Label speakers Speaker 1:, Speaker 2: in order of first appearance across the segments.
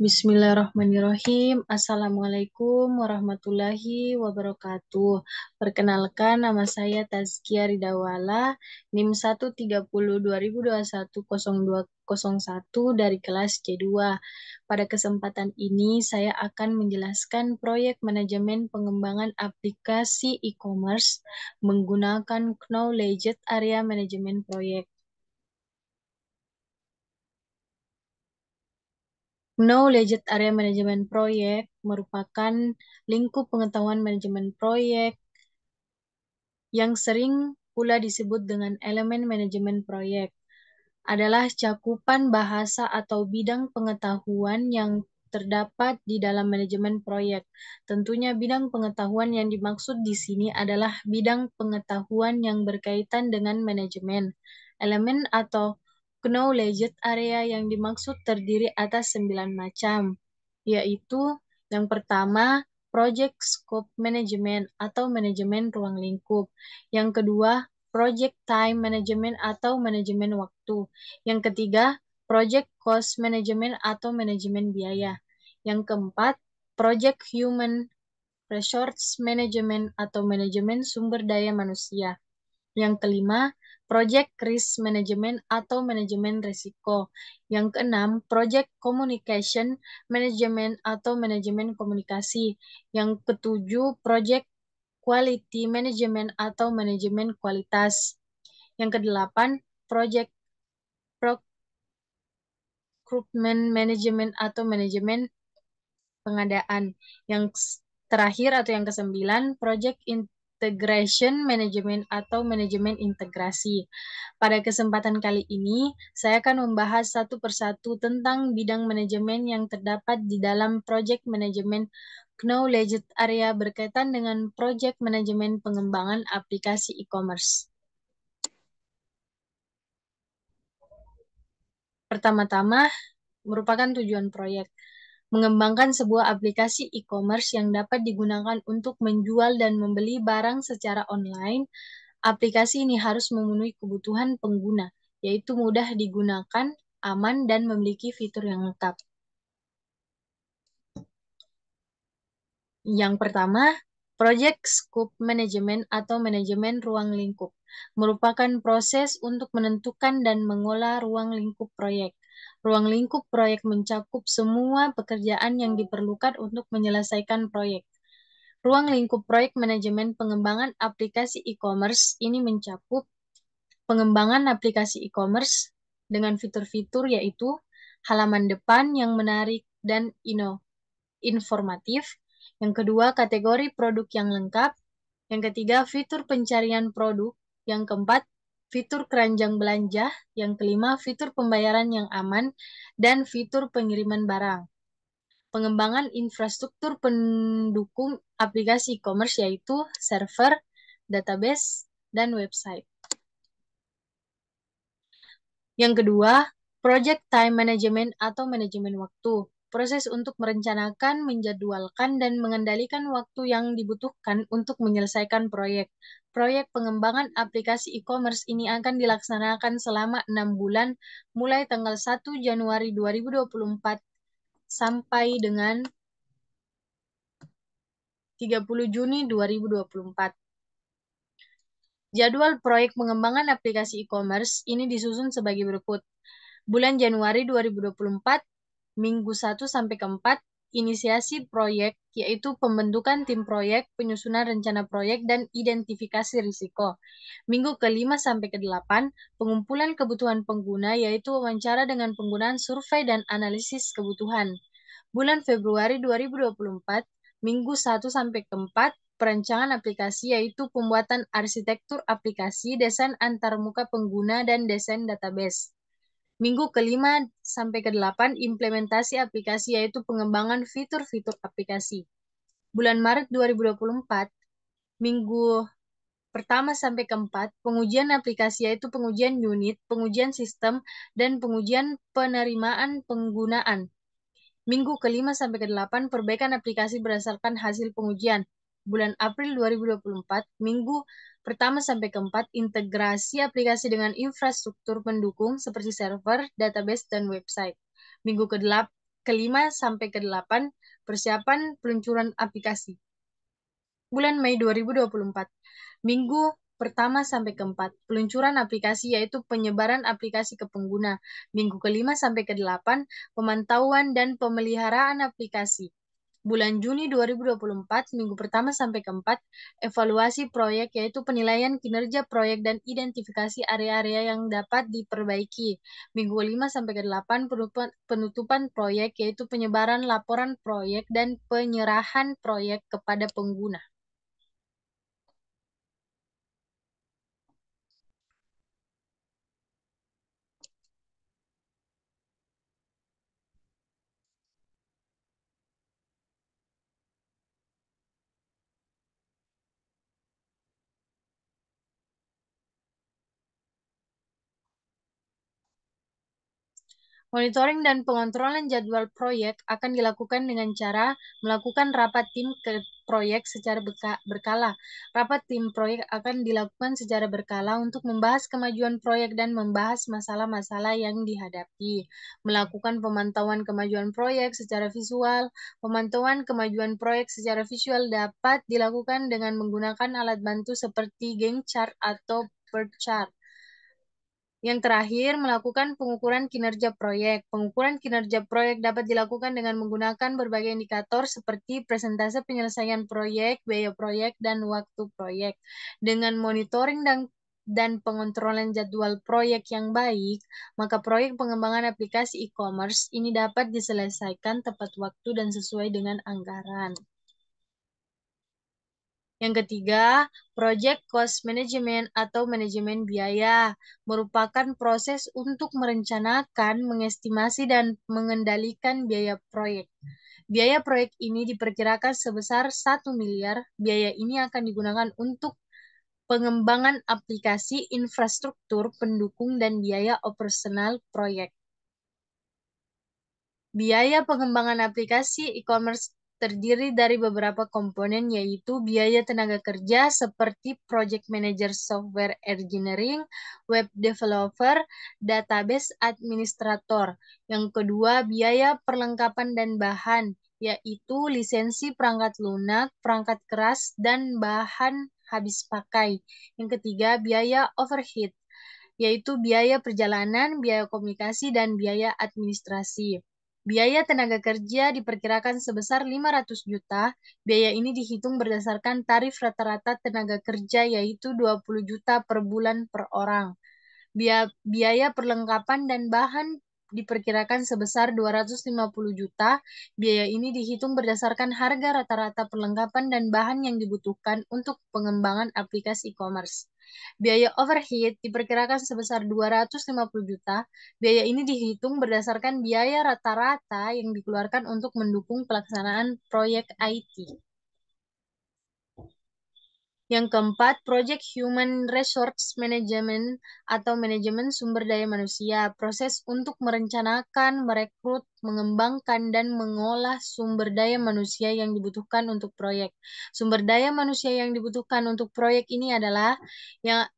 Speaker 1: Bismillahirrahmanirrahim. Assalamualaikum warahmatullahi wabarakatuh. Perkenalkan, nama saya Tazkia Ridawala, NIM 130 2021 0201 dari kelas C2. Pada kesempatan ini, saya akan menjelaskan proyek manajemen pengembangan aplikasi e-commerce menggunakan Knowledge Area Manajemen Proyek. Knowledge Area Manajemen Proyek merupakan lingkup pengetahuan manajemen proyek yang sering pula disebut dengan elemen manajemen proyek. Adalah cakupan bahasa atau bidang pengetahuan yang terdapat di dalam manajemen proyek. Tentunya bidang pengetahuan yang dimaksud di sini adalah bidang pengetahuan yang berkaitan dengan manajemen. Elemen atau knowledge area yang dimaksud terdiri atas 9 macam, yaitu yang pertama, project scope management atau manajemen ruang lingkup. Yang kedua, project time management atau manajemen waktu. Yang ketiga, project cost management atau manajemen biaya. Yang keempat, project human resource management atau manajemen sumber daya manusia. Yang kelima, project risk management atau manajemen risiko. Yang keenam, project communication management atau manajemen komunikasi. Yang ketujuh, project quality management atau manajemen kualitas. Yang kedelapan, project procurement management atau manajemen pengadaan. Yang terakhir atau yang kesembilan, project integration management atau manajemen integrasi. Pada kesempatan kali ini, saya akan membahas satu persatu tentang bidang manajemen yang terdapat di dalam project manajemen knowledge area berkaitan dengan project manajemen pengembangan aplikasi e-commerce. Pertama-tama, merupakan tujuan proyek. Mengembangkan sebuah aplikasi e-commerce yang dapat digunakan untuk menjual dan membeli barang secara online. Aplikasi ini harus memenuhi kebutuhan pengguna, yaitu mudah digunakan, aman, dan memiliki fitur yang lengkap. Yang pertama, Project Scope Management atau manajemen ruang lingkup merupakan proses untuk menentukan dan mengolah ruang lingkup proyek. Ruang lingkup proyek mencakup semua pekerjaan yang diperlukan untuk menyelesaikan proyek. Ruang lingkup proyek manajemen pengembangan aplikasi e-commerce ini mencakup pengembangan aplikasi e-commerce dengan fitur-fitur yaitu halaman depan yang menarik dan informatif. Yang kedua, kategori produk yang lengkap. Yang ketiga, fitur pencarian produk. Yang keempat, fitur keranjang belanja. Yang kelima, fitur pembayaran yang aman. Dan fitur pengiriman barang. Pengembangan infrastruktur pendukung aplikasi e-commerce yaitu server, database, dan website. Yang kedua, project time management atau manajemen waktu. Proses untuk merencanakan, menjadwalkan, dan mengendalikan waktu yang dibutuhkan untuk menyelesaikan proyek. Proyek pengembangan aplikasi e-commerce ini akan dilaksanakan selama 6 bulan, mulai tanggal 1 Januari 2024 sampai dengan 30 Juni 2024. Jadwal proyek pengembangan aplikasi e-commerce ini disusun sebagai berikut. Bulan Januari 2024, Minggu 1 sampai ke 4, inisiasi proyek, yaitu pembentukan tim proyek, penyusunan rencana proyek, dan identifikasi risiko. Minggu ke-5 sampai ke-8, pengumpulan kebutuhan pengguna, yaitu wawancara dengan penggunaan survei dan analisis kebutuhan. Bulan Februari 2024, Minggu 1 sampai ke-4, perancangan aplikasi, yaitu pembuatan arsitektur aplikasi, desain antarmuka pengguna, dan desain database. Minggu ke-5 sampai ke-8, implementasi aplikasi, yaitu pengembangan fitur-fitur aplikasi. Bulan Maret 2024, minggu pertama sampai ke-4, pengujian aplikasi, yaitu pengujian unit, pengujian sistem, dan pengujian penerimaan penggunaan. Minggu ke-5 sampai ke-8, perbaikan aplikasi berdasarkan hasil pengujian. Bulan April 2024, minggu pertama sampai ke-4, integrasi aplikasi dengan infrastruktur pendukung seperti server, database, dan website. Minggu ke-8 ke-5 sampai ke-8, persiapan peluncuran aplikasi. Bulan Mei 2024, minggu pertama sampai ke-4, peluncuran aplikasi yaitu penyebaran aplikasi ke pengguna. Minggu ke-5 sampai ke-8, pemantauan dan pemeliharaan aplikasi. Bulan Juni 2024, minggu pertama sampai ke-4, evaluasi proyek yaitu penilaian kinerja proyek dan identifikasi area-area yang dapat diperbaiki. Minggu ke-5 sampai ke-8, penutupan proyek yaitu penyebaran laporan proyek dan penyerahan proyek kepada pengguna. Monitoring dan pengontrolan jadwal proyek akan dilakukan dengan cara melakukan rapat tim ke proyek secara berkala. Rapat tim proyek akan dilakukan secara berkala untuk membahas kemajuan proyek dan membahas masalah-masalah yang dihadapi. Melakukan pemantauan kemajuan proyek secara visual. Pemantauan kemajuan proyek secara visual dapat dilakukan dengan menggunakan alat bantu seperti Gantt chart atau PERT chart. Yang terakhir, melakukan pengukuran kinerja proyek. Pengukuran kinerja proyek dapat dilakukan dengan menggunakan berbagai indikator seperti persentase penyelesaian proyek, biaya proyek, dan waktu proyek. Dengan monitoring dan pengontrolan jadwal proyek yang baik, maka proyek pengembangan aplikasi e-commerce ini dapat diselesaikan tepat waktu dan sesuai dengan anggaran. Yang ketiga, Project Cost Management atau manajemen biaya merupakan proses untuk merencanakan, mengestimasi, dan mengendalikan biaya proyek. Biaya proyek ini diperkirakan sebesar 1 miliar. Biaya ini akan digunakan untuk pengembangan aplikasi, infrastruktur, pendukung, dan biaya operasional proyek. Biaya pengembangan aplikasi e-commerce terdiri dari beberapa komponen, yaitu biaya tenaga kerja seperti project manager, software engineering, web developer, database administrator. Yang kedua, biaya perlengkapan dan bahan, yaitu lisensi perangkat lunak, perangkat keras, dan bahan habis pakai. Yang ketiga, biaya overhead, yaitu biaya perjalanan, biaya komunikasi, dan biaya administrasi. Biaya tenaga kerja diperkirakan sebesar 500 juta. Biaya ini dihitung berdasarkan tarif rata-rata tenaga kerja, yaitu 20 juta per bulan per orang. Biaya perlengkapan dan bahan diperkirakan sebesar 250 juta. Biaya ini dihitung berdasarkan harga rata-rata perlengkapan dan bahan yang dibutuhkan untuk pengembangan aplikasi e-commerce. Biaya overhead diperkirakan sebesar 250 juta. Biaya ini dihitung berdasarkan biaya rata-rata yang dikeluarkan untuk mendukung pelaksanaan proyek IT. Yang keempat, Project Human Resource Management atau manajemen sumber daya manusia. Proses untuk merencanakan, merekrut, mengembangkan, dan mengolah sumber daya manusia yang dibutuhkan untuk proyek. Sumber daya manusia yang dibutuhkan untuk proyek ini adalah yang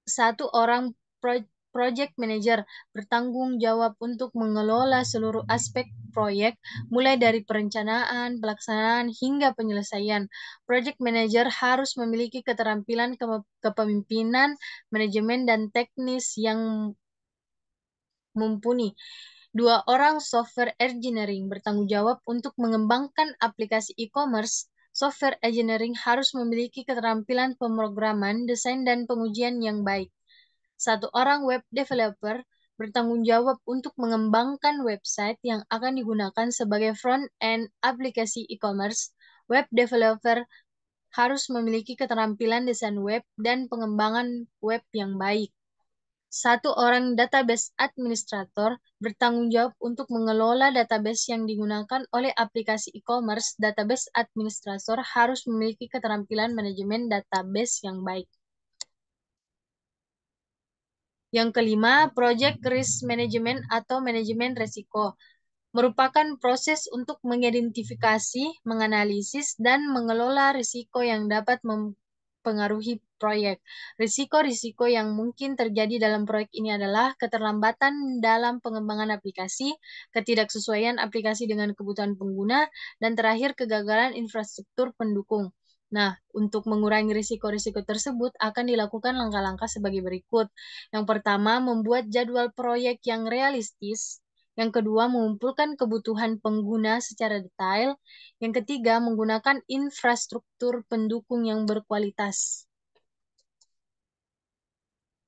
Speaker 1: satu orang project manager bertanggung jawab untuk mengelola seluruh aspek proyek, mulai dari perencanaan, pelaksanaan, hingga penyelesaian. Project manager harus memiliki keterampilan kepemimpinan, manajemen, dan teknis yang mumpuni. 2 orang software engineering bertanggung jawab untuk mengembangkan aplikasi e-commerce. Software engineering harus memiliki keterampilan pemrograman, desain, dan pengujian yang baik. 1 orang web developer bertanggung jawab untuk mengembangkan website yang akan digunakan sebagai front-end aplikasi e-commerce. Web developer harus memiliki keterampilan desain web dan pengembangan web yang baik. 1 orang database administrator bertanggung jawab untuk mengelola database yang digunakan oleh aplikasi e-commerce. Database administrator harus memiliki keterampilan manajemen database yang baik. Yang kelima, Project Risk Management atau manajemen resiko merupakan proses untuk mengidentifikasi, menganalisis, dan mengelola risiko yang dapat mempengaruhi proyek. Risiko-risiko yang mungkin terjadi dalam proyek ini adalah keterlambatan dalam pengembangan aplikasi, ketidaksesuaian aplikasi dengan kebutuhan pengguna, dan terakhir kegagalan infrastruktur pendukung. Nah, untuk mengurangi risiko-risiko tersebut akan dilakukan langkah-langkah sebagai berikut. Yang pertama, membuat jadwal proyek yang realistis. Yang kedua, mengumpulkan kebutuhan pengguna secara detail. Yang ketiga, menggunakan infrastruktur pendukung yang berkualitas.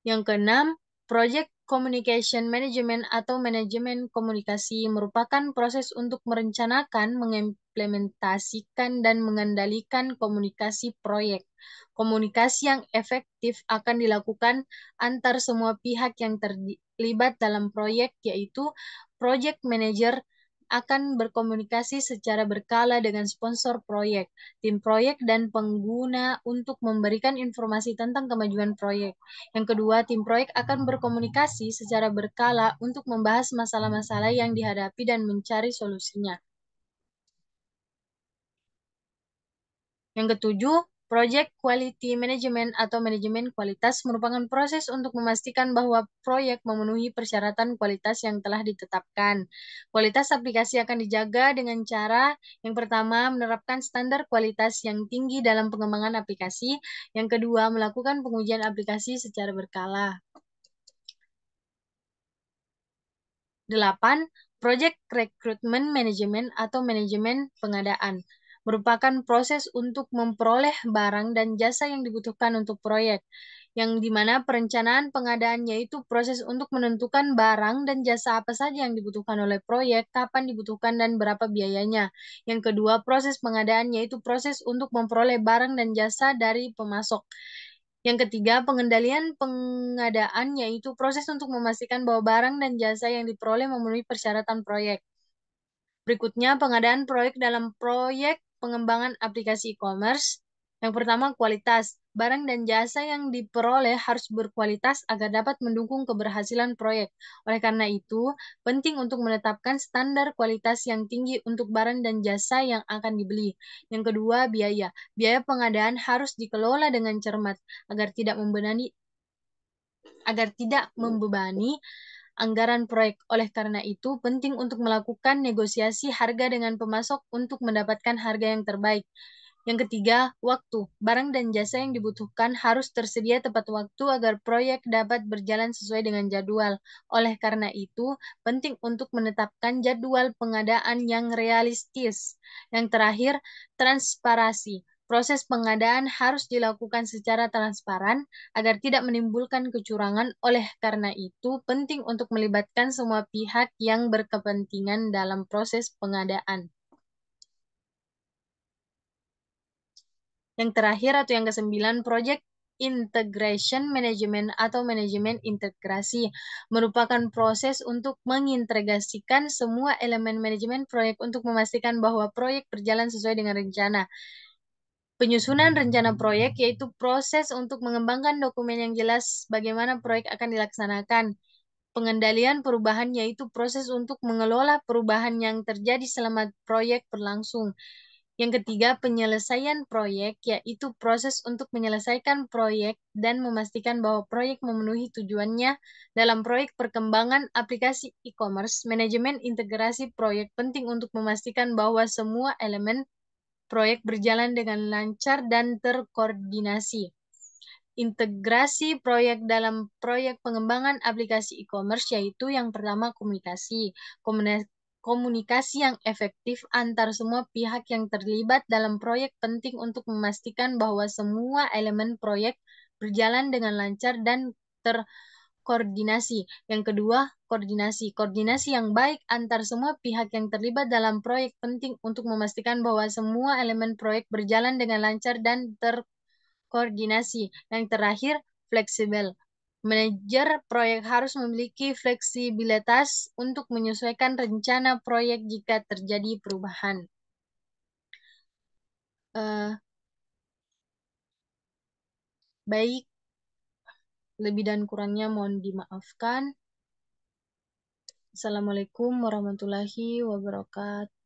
Speaker 1: Yang keenam, Project Communication Management atau manajemen komunikasi merupakan proses untuk merencanakan, mengimplementasikan, dan mengendalikan komunikasi proyek. Komunikasi yang efektif akan dilakukan antar semua pihak yang terlibat dalam proyek, yaitu project manager akan berkomunikasi secara berkala dengan sponsor proyek, tim proyek, dan pengguna untuk memberikan informasi tentang kemajuan proyek. Yang kedua, tim proyek akan berkomunikasi secara berkala untuk membahas masalah-masalah yang dihadapi dan mencari solusinya. Yang ketujuh, Project Quality Management atau manajemen kualitas merupakan proses untuk memastikan bahwa proyek memenuhi persyaratan kualitas yang telah ditetapkan. Kualitas aplikasi akan dijaga dengan cara yang pertama, menerapkan standar kualitas yang tinggi dalam pengembangan aplikasi. Yang kedua, melakukan pengujian aplikasi secara berkala. 8. Project Recruitment Management atau manajemen pengadaan merupakan proses untuk memperoleh barang dan jasa yang dibutuhkan untuk proyek, yang dimana perencanaan pengadaan yaitu proses untuk menentukan barang dan jasa apa saja yang dibutuhkan oleh proyek, kapan dibutuhkan, dan berapa biayanya. Yang kedua, proses pengadaan yaitu proses untuk memperoleh barang dan jasa dari pemasok. Yang ketiga, pengendalian pengadaan yaitu proses untuk memastikan bahwa barang dan jasa yang diperoleh memenuhi persyaratan proyek. Berikutnya, pengadaan proyek dalam proyek pengembangan aplikasi e-commerce. Yang pertama, kualitas. Barang dan jasa yang diperoleh harus berkualitas agar dapat mendukung keberhasilan proyek. Oleh karena itu, penting untuk menetapkan standar kualitas yang tinggi untuk barang dan jasa yang akan dibeli. Yang kedua, biaya. Biaya pengadaan harus dikelola dengan cermat agar tidak membebani anggaran proyek. Oleh karena itu, penting untuk melakukan negosiasi harga dengan pemasok untuk mendapatkan harga yang terbaik. Yang ketiga, waktu. Barang dan jasa yang dibutuhkan harus tersedia tepat waktu agar proyek dapat berjalan sesuai dengan jadwal. Oleh karena itu, penting untuk menetapkan jadwal pengadaan yang realistis. Yang terakhir, transparansi. Proses pengadaan harus dilakukan secara transparan agar tidak menimbulkan kecurangan. Oleh karena itu, penting untuk melibatkan semua pihak yang berkepentingan dalam proses pengadaan. Yang terakhir atau yang kesembilan, Project Integration Management atau manajemen integrasi merupakan proses untuk mengintegrasikan semua elemen manajemen proyek untuk memastikan bahwa proyek berjalan sesuai dengan rencana. Penyusunan rencana proyek yaitu proses untuk mengembangkan dokumen yang jelas bagaimana proyek akan dilaksanakan. Pengendalian perubahan yaitu proses untuk mengelola perubahan yang terjadi selama proyek berlangsung. Yang ketiga, penyelesaian proyek yaitu proses untuk menyelesaikan proyek dan memastikan bahwa proyek memenuhi tujuannya. Dalam proyek perkembangan aplikasi e-commerce, manajemen integrasi proyek penting untuk memastikan bahwa semua elemen proyek berjalan dengan lancar dan terkoordinasi. Integrasi proyek dalam proyek pengembangan aplikasi e-commerce yaitu yang pertama, komunikasi. Komunikasi yang efektif antar semua pihak yang terlibat dalam proyek penting untuk memastikan bahwa semua elemen proyek berjalan dengan lancar dan terkoordinasi. Yang kedua, koordinasi. Koordinasi yang baik antar semua pihak yang terlibat dalam proyek penting untuk memastikan bahwa semua elemen proyek berjalan dengan lancar dan terkoordinasi. Yang terakhir, fleksibel. Manajer proyek harus memiliki fleksibilitas untuk menyesuaikan rencana proyek jika terjadi perubahan. Baik, lebih dan kurangnya mohon dimaafkan. Assalamualaikum warahmatullahi wabarakatuh.